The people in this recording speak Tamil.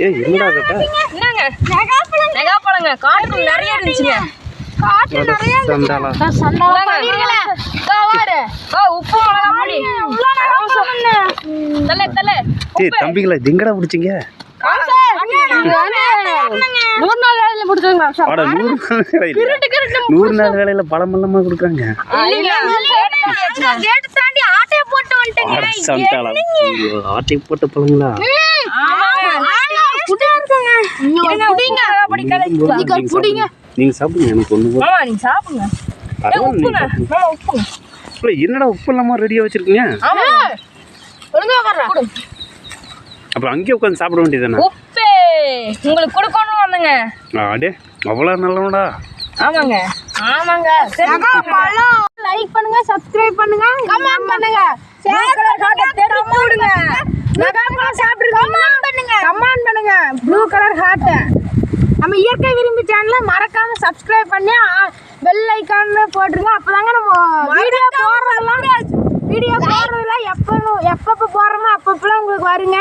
ஏய் என்னடா கேட்டா என்னங்க நெகாப்பழங்க காட்டுக்குள்ள நிறைய இருந்துச்சுங்க காட்டு நிறைய சண்டாளா சண்டாளா பண்ணிருங்களே வாரு உப்பு மிளகாய் பொடி தல தல ஏய் தம்பிகளா எங்கடா பிடிச்சீங்க 100 நாள் வேலையில முடிச்சாங்க அட 100 நாள் வேலையில பழமெல்லாமா கொடுக்குறாங்க கேட் தாண்டி ஆட்டை போட்டு வந்துட்டீங்க சண்டாளா ஆட்டை போட்ட பழங்களா நீங்க சாப்பிடுங்க எனக்கு ஒண்ணு நீங்க சாப்பிடுங்க என்னடா உப்பு இல்லாம ரெடியா வச்சிருக்கீங்க அப்புறம் அங்கேயே உட்காந்து சாப்பிட வேண்டியதானே உப்பே உங்களுக்கு கொடுக்கணும் வந்தங்க அடே அவ்வளவு நல்லவடா ஆமாங்க ஆமாங்க லைக் பண்ணுங்க சப்ஸ்கிரைப் பண்ணுங்க கமெண்ட் பண்ணுங்க ஷேர் தெரிஞ்சு விடுங்க நகாப்பழம் சாப்பிடுங்க கமெண்ட் பண்ணுங்க ப்ளூ கலர் ஹார்ட் நம்ம இயற்கை விரும்பி சேனலை மறக்காம சப்ஸ்கிரைப் பண்ணி பெல் ஐகான் போட்டுருங்க அப்பதாங்க நம்ம வீடியோ போடுறதுல எப்பப்போ போடுறோமோ அப்பப்பெல்லாம் உங்களுக்கு வருங்க